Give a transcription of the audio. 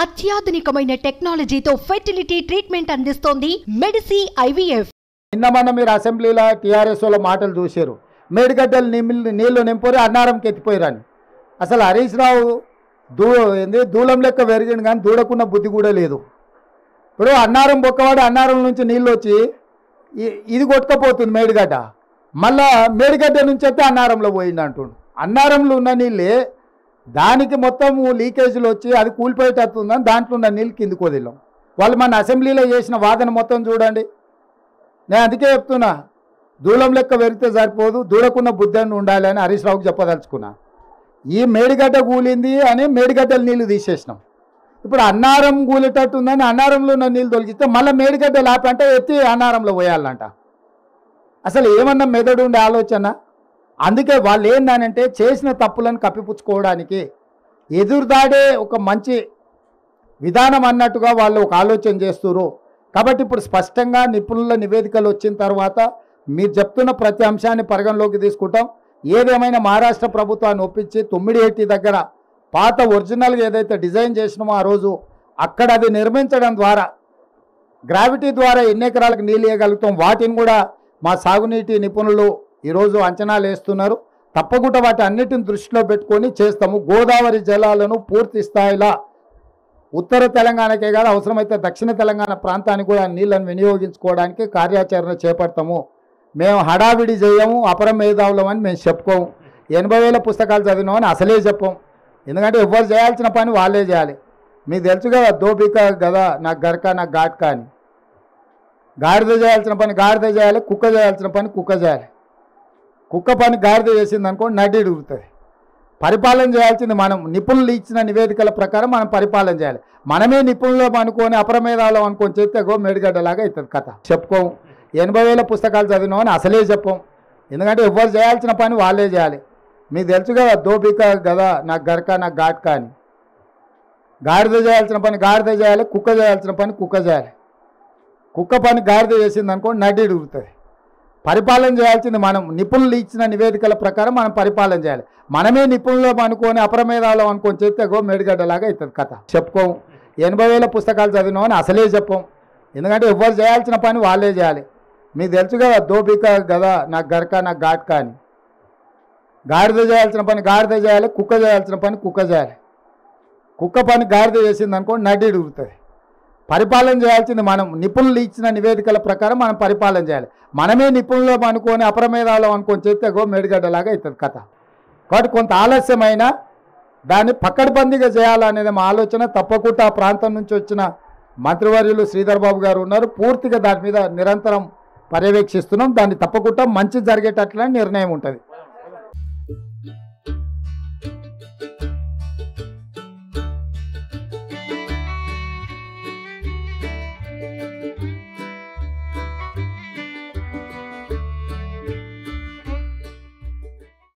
అత్యాధునికమైన టెక్నాలజీతో fertility treatment అందిస్తోంది Medici IVF. నిన్న మొన్న మీరు అసెంబ్లీలో టీఆర్ఎస్ వాళ్ళ మాటలు చూశారు. మేడిగడ్డలు నీళ్లు నింపురి అన్నారంకి ఎత్తిపోయారని. అసలు హరీష్ రావు దూలం లెక్క పెరిగింది కానీ దూడకున్న బుద్ధి కూడా లేదు. ఇప్పుడు అన్నారం బొక్కవాడు అన్నారం నుంచి నీళ్ళు వచ్చి ఇది కొట్టుకపోతుంది మేడిగడ్డ, మళ్ళా మేడిగడ్డ నుంచి అయితే అన్నారంలో పోయింది అంటుండు. అన్నారంలో ఉన్న నీళ్ళే దానికి మొత్తం లీకేజీలు వచ్చి అది కూలిపోయేటట్టుందని దాంట్లో ఉన్న నీళ్ళు కిందికి వదిలాం. వాళ్ళు మన అసెంబ్లీలో చేసిన వాదన మొత్తం చూడండి. నేను అందుకే చెప్తున్నా, దూలం లెక్క పెరిగితే సరిపోదు, దూడకున్న బుద్ధి ఉండాలి అని హరీష్ రావుకి చెప్పదలుచుకున్నా. ఈ మేడిగడ్డ కూలింది అని మేడిగడ్డల నీళ్లు తీసేసినాం. ఇప్పుడు అన్నారం కూలేటట్టుందని అన్నారంలో ఉన్న నీళ్ళు తొలగిస్తే మళ్ళీ మేడిగడ్డ లాపంటే ఎత్తి అన్నారంలో పోయాలంట. అసలు ఏమన్నా మెదడు ఉండే ఆలోచన? అందుకే వాళ్ళు ఏందనంటే చేసిన తప్పులను కప్పిపుచ్చుకోవడానికి ఎదురుదాడే ఒక మంచి విధానం అన్నట్టుగా వాళ్ళు ఒక ఆలోచన చేస్తున్నారు. కాబట్టి ఇప్పుడు స్పష్టంగా నిపుణుల నివేదికలు వచ్చిన తర్వాత మీరు చెప్తున్న ప్రతి అంశాన్ని పరిగణలోకి తీసుకుంటాం. ఏదేమైనా మహారాష్ట్ర ప్రభుత్వాన్ని ఒప్పించి 980 దగ్గర పాత ఒరిజినల్గా ఏదైతే డిజైన్ చేసినామో ఆ రోజు అక్కడ అది నిర్మించడం ద్వారా గ్రావిటీ ద్వారా ఎన్ని ఎకరాలకు నీళ్ళు ఇవ్వగలుగుతాం, వాటిని కూడా మా సాగునీటి నిపుణులు ఈరోజు అంచనాలు వేస్తున్నారు. తప్పకుండా వాటి అన్నిటిని దృష్టిలో పెట్టుకొని చేస్తాము. గోదావరి జలాలను పూర్తి స్థాయిలో ఉత్తర తెలంగాణకే కాదు, అవసరమైతే దక్షిణ తెలంగాణ ప్రాంతానికి కూడా నీళ్ళను వినియోగించుకోవడానికి కార్యాచరణ చేపడతాము. మేము హడావిడి చేయము, అపర మేధావులం అని మేము చెప్పుకోము. 80,000 పుస్తకాలు చదివినామని అసలే చెప్పం. ఎందుకంటే ఎవరు చేయాల్సిన పని వాళ్ళే చేయాలి. మీకు తెలుసు కదా, దోపిక కదా నాకు గరక నాకు ఘాట్కా అని. గాడిద చేయాల్సిన పని గాడిద చేయాలి, కుక్క చేయాల్సిన పని కుక్క చేయాలి. కుక్క పని గాడిద చేసింది అనుకోండి నడ్డి ఉడుగుతుంది. పరిపాలన చేయాల్సింది మనం. నిపుణులు ఇచ్చిన నివేదికల ప్రకారం మనం పరిపాలన చేయాలి. మనమే నిపుణులు అనుకొని అపరమేధాలం అనుకొని చేస్తే మేడిగడ్డలాగా అవుతుంది కథ. చెప్పుకోము. 80,000 పుస్తకాలు చదివినామని అసలే చెప్పం. ఎందుకంటే ఎవరు చేయాల్సిన పని వాళ్ళే చేయాలి. మీకు తెలుసు కదా, దోపిక కదా నాకు గరక నాకు ఘాట్కా అని. గాడిద చేయాల్సిన పని గాడిద చేయాలి, కుక్క చేయాల్సిన పని కుక్క చేయాలి. కుక్క పని గాడిద చేసింది అనుకోండి నడ్డి ఉడుగుతుంది. పరిపాలన చేయాల్సింది మనం. నిపుణులు ఇచ్చిన నివేదికల ప్రకారం మనం పరిపాలన చేయాలి. మనమే నిపుణులు అనుకొని అపరమేధాలం అనుకొని చేస్తే మేడిగడ్డలాగా అవుతుంది కథ. చెప్పుకోము. 80,000 పుస్తకాలు చదివినామని అసలే చెప్పం. ఎందుకంటే ఎవరు చేయాల్సిన పని వాళ్ళే చేయాలి. మీకు తెలుసు కదా, దోపిక కదా నాకు గరక నాకు ఘాట్కా అని. గాడిద చేయాల్సిన పని గాడిద చేయాలి, కుక్క చేయాల్సిన పని కుక్క చేయాలి. కుక్క పని గాడిద చేసింది అనుకోండి నడ్డి ఉడుగుతుంది. పరిపాలన చేయాల్సింది మనం. నిపుణులు ఇచ్చిన నివేదికల ప్రకారం మనం పరిపాలన చేయాలి. మనమే నిపుణులు అనుకొని అపరమేధాలం అనుకొని చేస్తే మేడిగడ్డలాగా అవుతుంది కథ. కాబట్టి కొంత ఆలస్యమైన దాన్ని పక్కడబందీగా చేయాలనేది మా ఆలోచన. తప్పకుండా ఆ ప్రాంతం నుంచి వచ్చిన మంత్రివర్యులు శ్రీధర్ బాబు గారు ఉన్నారు. పూర్తిగా దాని మీద నిరంతరం పర్యవేక్షిస్తున్నాం. దాన్ని తప్పకుండా మంచి జరిగేటట్లనే నిర్ణయం ఉంటుంది.